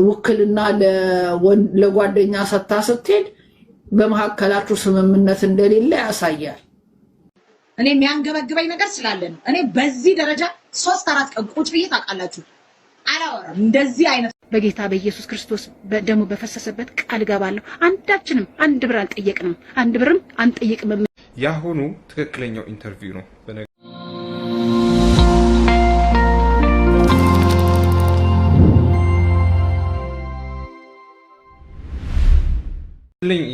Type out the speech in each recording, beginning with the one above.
ውክልና ለጓደኛ ሰታ ስትሄድ በመሐከላችሁ ስምምነት እንደሌለ ያሳያል። እኔ የሚያንገበግበኝ ነገር ስላለ ነው። እኔ በዚህ ደረጃ 3-4 ቀን ቁጭ ብዬ ታውቃላችሁ አላወራም። እንደዚህ አይነት በጌታ በኢየሱስ ክርስቶስ ደሙ በፈሰሰበት ቃል ገባለሁ። አንዳችንም አንድ ብር አልጠየቅንም፣ አንድ ብርም አንጠይቅም። ያሁኑ ትክክለኛው ኢንተርቪው ነው።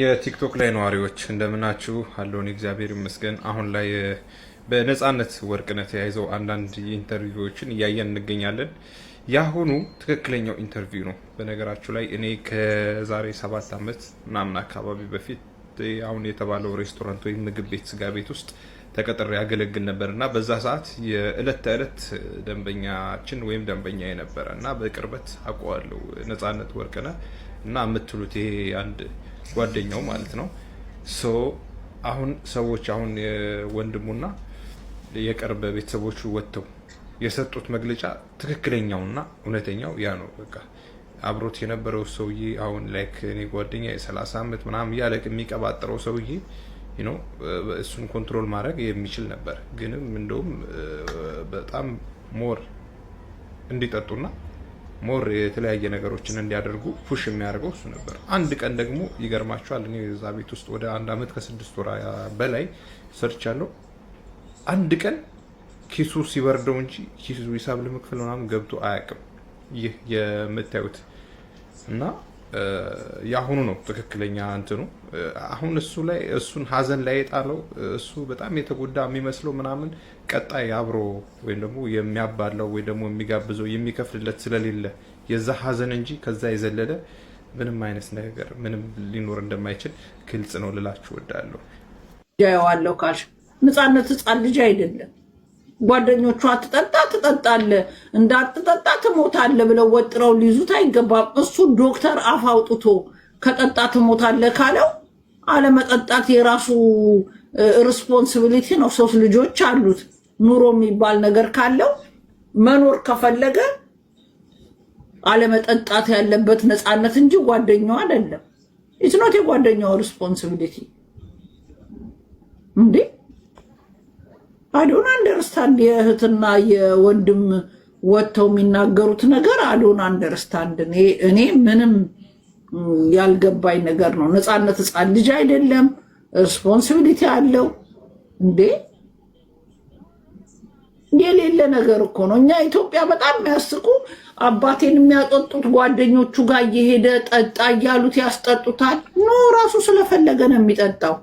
የቲክቶክ ላይ ነዋሪዎች እንደምናችሁ አለውን? እግዚአብሔር ይመስገን። አሁን ላይ በነፃነት ወርቅነህ ተያይዘው አንዳንድ ኢንተርቪዎችን እያየን እንገኛለን። ያሁኑ ትክክለኛው ኢንተርቪው ነው። በነገራችሁ ላይ እኔ ከዛሬ 7 ዓመት ምናምን አካባቢ በፊት አሁን የተባለው ሬስቶራንት ወይም ምግብ ቤት ስጋ ቤት ውስጥ ተቀጥሬ ያገለግል ነበርና በዛ ሰዓት የእለት ተእለት ደንበኛችን ወይም ደንበኛ የነበረ እና በቅርበት አውቀዋለሁ ነፃነት ወርቅነህ እና የምትሉት ይሄ አንድ ጓደኛው ማለት ነው። አሁን ሰዎች አሁን ወንድሙና የቅርብ ቤተሰቦቹ ወጥተው የሰጡት መግለጫ ትክክለኛውና እውነተኛው ያ ነው። በቃ አብሮት የነበረው ሰውዬ አሁን ላይክ እኔ ጓደኛ የ30 ዓመት ምናምን ያለቅ የሚቀባጥረው ሰውዬ እሱን ኮንትሮል ማድረግ የሚችል ነበር። ግንም እንደውም በጣም ሞር እንዲጠጡና ሞር የተለያየ ነገሮችን እንዲያደርጉ ፑሽ የሚያደርገው እሱ ነበር። አንድ ቀን ደግሞ ይገርማቸዋል። እኔ እዛ ቤት ውስጥ ወደ 1 ዓመት ከ6 ወር በላይ ሰርቻለሁ። አንድ ቀን ኪሱ ሲበርደው እንጂ ኪሱ ሂሳብ ለመክፈል ምናምን ገብቶ አያውቅም። ይህ የምታዩት እና ያሁኑ ነው ትክክለኛ እንትኑ። አሁን እሱ ላይ እሱን ሀዘን ላይ የጣለው እሱ በጣም የተጎዳ የሚመስለው ምናምን ቀጣይ አብሮ ወይም ደግሞ የሚያባለው ወይ ደግሞ የሚጋብዘው የሚከፍልለት ስለሌለ የዛ ሀዘን እንጂ ከዛ የዘለለ ምንም አይነት ነገር ምንም ሊኖር እንደማይችል ግልጽ ነው ልላችሁ እወዳለሁ። ያዋለው ካልሽ ነፃነት ህፃን ልጅ አይደለም። ጓደኞቹ አትጠጣ ትጠጣለ እንዳትጠጣ ትሞታለ ብለው ወጥረው ሊይዙት አይገባም። እሱ ዶክተር አፍ አውጥቶ ከጠጣ ትሞታለ ካለው አለመጠጣት የራሱ ሪስፖንሲቢሊቲ ነው። 3 ልጆች አሉት። ኑሮ የሚባል ነገር ካለው መኖር ከፈለገ አለመጠጣት ያለበት ነፃነት እንጂ ጓደኛው አይደለም። ኢትስ ኖት የጓደኛው ሪስፖንሲቢሊቲ እንዴ። I don't understand የእህትና የወንድም ወጥተው የሚናገሩት ነገር I don't understand። እኔ ምንም ያልገባኝ ነገር ነው። ነፃነት ህፃን ልጅ አይደለም፣ ሪስፖንሲቢሊቲ አለው እንዴ። የሌለ ነገር እኮ ነው። እኛ ኢትዮጵያ በጣም የሚያስቁ አባቴን የሚያጠጡት ጓደኞቹ ጋር እየሄደ ጠጣ እያሉት ያስጠጡታል። ኖ ራሱ ስለፈለገ ነው የሚጠጣው።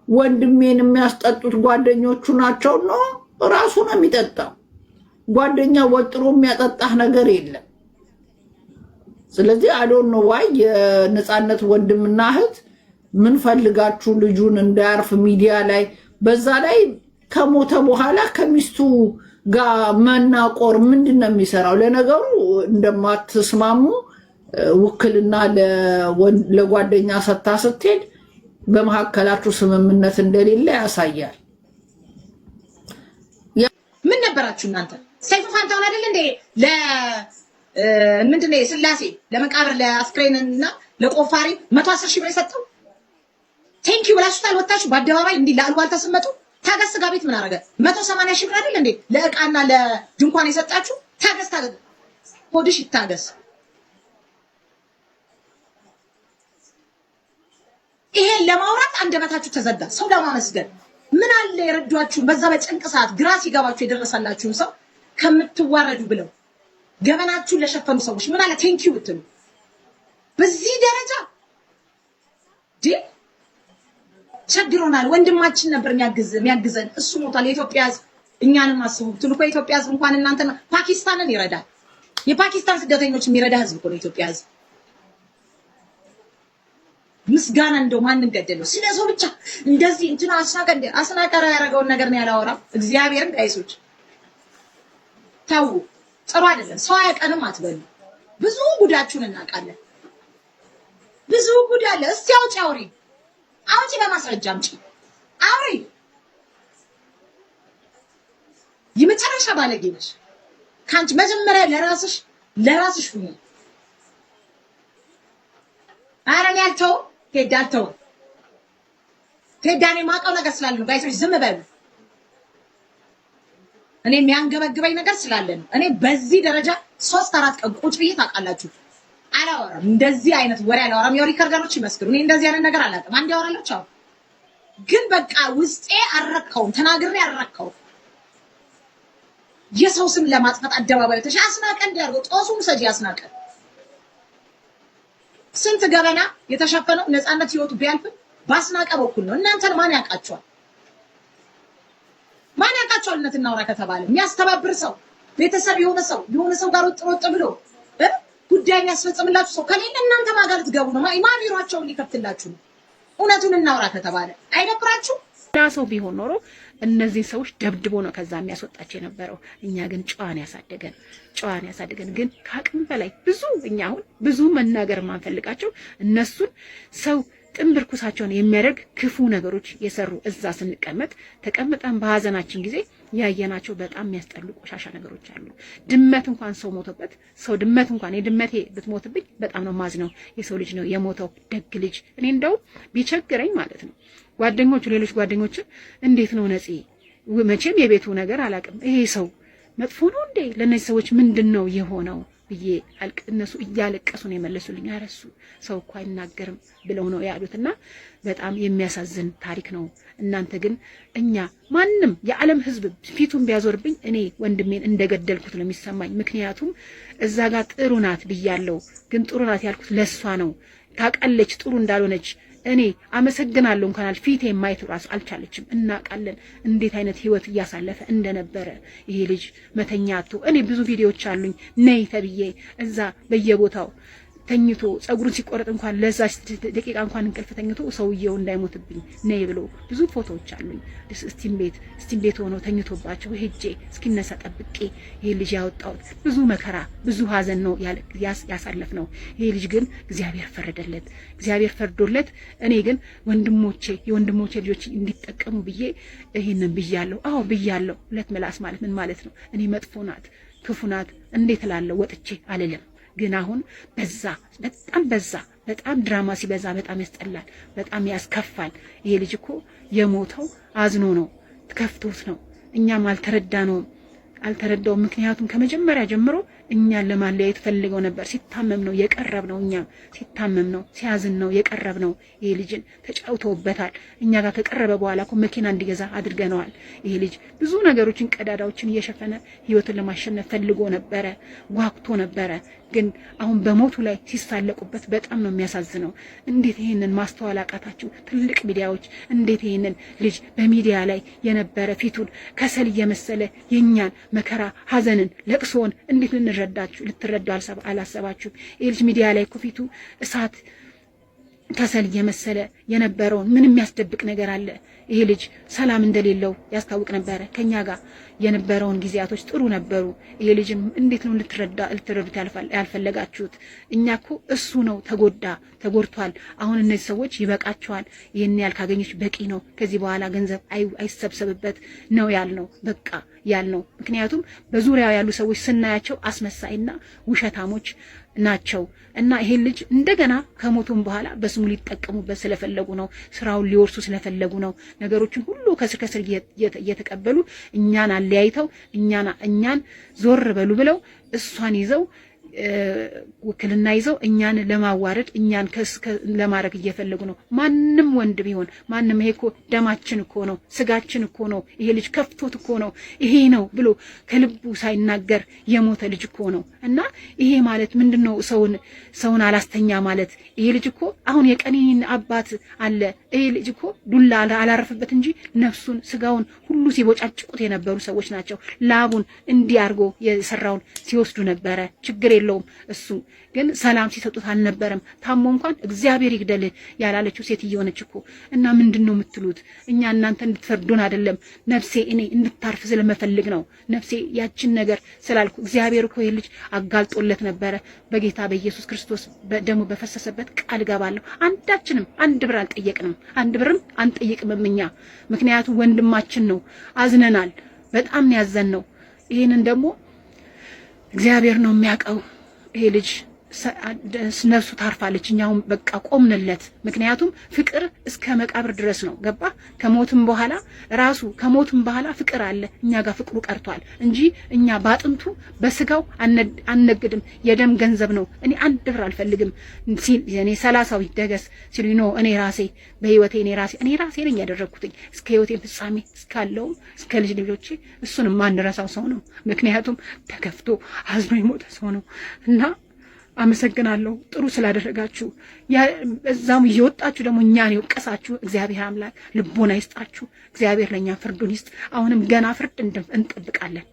ወንድሜን የሚያስጠጡት ጓደኞቹ ናቸው። ነው ራሱ ነው የሚጠጣው። ጓደኛ ወጥሮ የሚያጠጣህ ነገር የለም። ስለዚህ I don't know why የነፃነት ወንድምና እህት ምን ፈልጋችሁ ልጁን እንዳያርፍ ሚዲያ ላይ በዛ ላይ ከሞተ በኋላ ከሚስቱ ጋር መናቆር ምንድነው የሚሰራው? ለነገሩ እንደማትስማሙ ውክልና ለጓደኛ ሰታ ስትሄድ በመሐከላችሁ ስምምነት እንደሌለ ያሳያል። ምን ነበራችሁ እናንተ? ሰይፉ ፋንታውን አይደል እንዴ ምንድነው ስላሴ ለመቃብር ለአስክሬንና ለቆፋሪ 110 ሺህ ብር የሰጠው? ቴንኪው ብላችሁ ታልወጣችሁ በአደባባይ እንዲህ ለአልዋል ተሰመጡ። ታገስ ጋር ቤት ምን አረገ? 180 ሺህ ብር አይደል እንዴ ለእቃና ለድንኳን የሰጣችሁ? ታገስ ሆድሽ ይታገስ። ይሄ ለማውራት አንደበታችሁ ተዘጋ። ሰው ለማመስገን ምን አለ የረዷችሁ በዛ በጭንቅ ሰዓት ግራ ሲገባችሁ የደረሰላችሁ ሰው ከምትዋረዱ ብለው ገበናችሁን ለሸፈኑ ሰዎች ምን አለ ቴንኪው ብትሉ። በዚህ ደረጃ ቸግሮናል። ወንድማችን ነበር የሚያግዘን እሱ ሞቷል። የኢትዮጵያ ሕዝብ እኛንም አስቡ ብትሉ እኮ የኢትዮጵያ ሕዝብ እንኳን እናንተ ፓኪስታንን ይረዳል። የፓኪስታን ስደተኞች የሚረዳ ሕዝብ እኮ ነው የኢትዮጵያ ሕዝብ። ምስጋና እንደው ማንን ገደለው? ስለዚህ ብቻ እንደዚህ እንትና አስናቀረ ያደረገውን ነገር ነው ያላወራም። እግዚአብሔርን ጋይሶች ታው ጥሩ አይደለም። ሰው አያቀንም አትበሉ። ብዙ ጉዳችሁን እናውቃለን። ብዙ ጉድ አለ። እስቲ አውጪ በማስረጃ አምጪ አውሪ። የመጨረሻ ባለጌ ነሽ። ካንቺ መጀመሪያ ለራስሽ ሁኚ። ቴዳልተው ቴዳኔ ማቀው ነገር ስላለ ነው ጋይሶች ዝም በሉ። እኔ የሚያንገበግበኝ ነገር ስላለ ነው። እኔ በዚህ ደረጃ 3-4 ቀን ቁጭ ብዬ ታውቃላችሁ አላወራም። እንደዚህ አይነት ወሬ አላወራም። የወሬ ከርጋኖች ይመስክሩ። እኔ እንደዚህ አይነት ነገር አላውቅም። አንድ ያወራለች አው ግን በቃ ውስጤ አረከው ተናግሬ አረከው። የሰው ስም ለማጥፋት አደባባይ ተሽ አስናቀ እንዲያርገው ጦሱም ሰጂ አስናቀ ስንት ገበና የተሸፈነው ነፃነት ህይወቱ ቢያልፍ ባስናቀ በኩል ነው። እናንተን ማን ያውቃቸዋል? ማን ያውቃቸዋል? እናውራ ከተባለ የሚያስተባብር ሰው ቤተሰብ የሆነ ሰው ጋር ወጥሮጥ ብሎ ጉዳይ የሚያስፈጽምላችሁ ሰው ከሌለ እናንተ ማጋር ትገቡ ነው። ማቢሯቸውን ሊከፍትላችሁ ነው። እውነቱን እናውራ ከተባለ አይደብራችሁ? ሰው ቢሆን ኖሮ እነዚህ ሰዎች ደብድቦ ነው ከዛ የሚያስወጣቸው የነበረው። እኛ ግን ጨዋን ያሳደገን ግን ከአቅም በላይ ብዙ እኛ አሁን ብዙ መናገር ማንፈልጋቸው እነሱን ሰው ጥንብር ኩሳቸውን የሚያደርግ ክፉ ነገሮች የሰሩ እዛ ስንቀመጥ ተቀምጠን በሀዘናችን ጊዜ ያየናቸው በጣም የሚያስጠሉ ቆሻሻ ነገሮች አሉ። ድመት እንኳን ሰው ሞቶበት ድመት እንኳን የድመቴ ብትሞትብኝ በጣም ነው ማዝነው። የሰው ልጅ ነው የሞተው፣ ደግ ልጅ። እኔ እንደው ቢቸግረኝ ማለት ነው ሌሎች ጓደኞች እንዴት ነው ነፂ መቼም የቤቱ ነገር አላውቅም፣ ይሄ ሰው መጥፎ ነው እንዴ ለነዚህ ሰዎች ምንድነው የሆነው ብዬ እነሱ እያለቀሱ ነው የመለሱልኝ። አረሱ ሰው እኮ አይናገርም ብለው ነው ያሉትና በጣም የሚያሳዝን ታሪክ ነው። እናንተ ግን እኛ ማንም የዓለም ሕዝብ ፊቱን ቢያዞርብኝ እኔ ወንድሜን እንደገደልኩት ነው የሚሰማኝ። ምክንያቱም እዛ ጋር ጥሩ ናት ብያለሁ፣ ግን ጥሩ ናት ያልኩት ለሷ ነው። ታውቃለች ጥሩ እንዳልሆነች። እኔ አመሰግናለሁ እንኳን ፊቴ ማየት ራስ አልቻለችም። እናውቃለን እንዴት አይነት ህይወት እያሳለፈ እንደነበረ ይሄ ልጅ መተኛቱ። እኔ ብዙ ቪዲዮዎች አሉኝ ነይ ተብዬ እዛ በየቦታው ተኝቶ ጸጉሩን ሲቆረጥ እንኳን ለዛ ደቂቃ እንኳን እንቅልፍ ተኝቶ ሰውየው እንዳይሞትብኝ ነይ ብሎ ብዙ ፎቶዎች አሉኝ። ስቲም ቤት ሆኖ ተኝቶባቸው ሄጄ እስኪነሳ ጠብቄ ይሄ ልጅ ያወጣሁት ብዙ መከራ ብዙ ሀዘን ነው ያሳለፍ ነው። ይሄ ልጅ ግን እግዚአብሔር ፈርዶለት እኔ ግን የወንድሞቼ ልጆች እንዲጠቀሙ ብዬ ይሄንን ብያለሁ። አዎ ብያለሁ። ሁለት ምላስ ማለት ምን ማለት ነው? እኔ መጥፎ ናት ክፉ ናት እንዴት እላለሁ ወጥቼ አልልም። ግን አሁን በጣም ድራማ ሲበዛ በጣም ያስጠላል፣ በጣም ያስከፋል። ይሄ ልጅ እኮ የሞተው አዝኖ ነው ከፍቶት ነው። እኛም አልተረዳውም። ምክንያቱም ከመጀመሪያ ጀምሮ እኛን ለማለያየት ፈልገው ነበር። ሲታመም ነው የቀረብነው፣ እኛም ሲታመም ነው ሲያዝን ነው የቀረብነው። ይሄ ልጅን ተጫውተውበታል። እኛ ጋር ከቀረበ በኋላ እኮ መኪና እንዲገዛ አድርገነዋል። ይሄ ልጅ ብዙ ነገሮችን ቀዳዳዎችን እየሸፈነ ህይወቱን ለማሸነፍ ፈልጎ ነበረ፣ ጓጉቶ ነበረ። ግን አሁን በሞቱ ላይ ሲሳለቁበት በጣም ነው የሚያሳዝነው። እንዴት ይሄንን ማስተዋል አቃታችሁ? ትልቅ ሚዲያዎች እንዴት ይሄንን ልጅ በሚዲያ ላይ የነበረ ፊቱን ከሰል እየመሰለ የኛን መከራ ሀዘንን ለቅሶን እንዴት ልትረዱ አላሰባችሁም? ይሄ ልጅ ሚዲያ ላይ እኮ ፊቱ እሳት ከሰል እየመሰለ የነበረውን ምን የሚያስደብቅ ነገር አለ? ይሄ ልጅ ሰላም እንደሌለው ያስታውቅ ነበረ። ከኛ ጋር የነበረውን ጊዜያቶች ጥሩ ነበሩ። ይሄ ልጅም እንዴት ነው ልትረዱት ያልፈለጋችሁት? እኛ እኮ እሱ ነው ተጎድቷል። አሁን እነዚህ ሰዎች ይበቃቸዋል። ይሄን ያህል ካገኘች በቂ ነው። ከዚህ በኋላ ገንዘብ አይሰብሰብበት ነው ያልነው። በቃ ያልነው ምክንያቱም በዙሪያው ያሉ ሰዎች ስናያቸው አስመሳይና ውሸታሞች ናቸው። እና ይሄን ልጅ እንደገና ከሞቱም በኋላ በስሙ ሊጠቀሙበት ስለፈለጉ ነው። ስራውን ሊወርሱ ስለፈለጉ ነው። ነገሮችን ሁሉ ከስር እየተቀበሉ እኛን አለያይተው እኛን ዞር በሉ ብለው እሷን ይዘው ውክልና ይዘው እኛን ለማዋረድ እኛን ለማድረግ እየፈለጉ ነው። ማንም ወንድ ቢሆን ማንም ይሄ እኮ ደማችን እኮ ነው፣ ስጋችን እኮ ነው። ይሄ ልጅ ከፍቶት እኮ ነው ይሄ ነው ብሎ ከልቡ ሳይናገር የሞተ ልጅ እኮ ነው። እና ይሄ ማለት ምንድነው? ሰውን አላስተኛ ማለት። ይሄ ልጅ እኮ አሁን የቀኒን አባት አለ። ይሄ ልጅ እኮ ዱላ አላረፈበት እንጂ ነፍሱን ስጋውን ሁሉ ሲቦጫጭቁት የነበሩ ሰዎች ናቸው። ላቡን እንዲያርጎ የሰራውን ሲወስዱ ነበረ። ችግር የለውም። እሱ ግን ሰላም ሲሰጡት አልነበረም። ታሞ እንኳን እግዚአብሔር ይግደል ያላለችው ሴትዮ ነች እኮ። እና ምንድነው የምትሉት? እኛ እናንተ እንድትፈርዱን አይደለም። ነፍሴ እኔ እንድታርፍ ስለመፈልግ ነው። ነፍሴ ያችን ነገር ስላልኩ እግዚአብሔር እኮ ይሄ ልጅ አጋልጦለት ነበረ። በጌታ በኢየሱስ ክርስቶስ ደሙ በፈሰሰበት ቃል ገባለሁ። አንዳችንም አንድ ብር አልጠየቅንም፣ አንድ ብርም አንጠይቅም እኛ። ምክንያቱም ወንድማችን ነው። አዝነናል። በጣም ያዘን ነው። ይሄንን ደግሞ እግዚአብሔር ነው የሚያውቀው። ይሄ ልጅ ነፍሱ ታርፋለች። እኛውም በቃ ቆምንለት። ምክንያቱም ፍቅር እስከ መቃብር ድረስ ነው። ገባ? ከሞትም በኋላ ራሱ ከሞትም በኋላ ፍቅር አለ። እኛ ጋር ፍቅሩ ቀርቷል እንጂ እኛ ባጥንቱ በስጋው አንነግድም። የደም ገንዘብ ነው። እኔ አንድ ብር አልፈልግም ሲል እኔ 30 ይደገስ ሲሉ ነው እኔ ራሴ በህይወቴ እኔ ራሴ ነኝ ያደረኩትኝ እስከ ህይወቴ ፍጻሜ እስካለው እስከ ልጆቼ እሱን ማንረሳው ሰው ነው። ምክንያቱም ተከፍቶ አዝኖ የሞተ ሰው ነው እና አመሰግናለሁ ጥሩ ስላደረጋችሁ። በዛም እየወጣችሁ ደግሞ እኛን የወቀሳችሁ እግዚአብሔር አምላክ ልቦና ይስጣችሁ። እግዚአብሔር ለኛ ፍርዱን ይስጥ። አሁንም ገና ፍርድ እንጠብቃለን።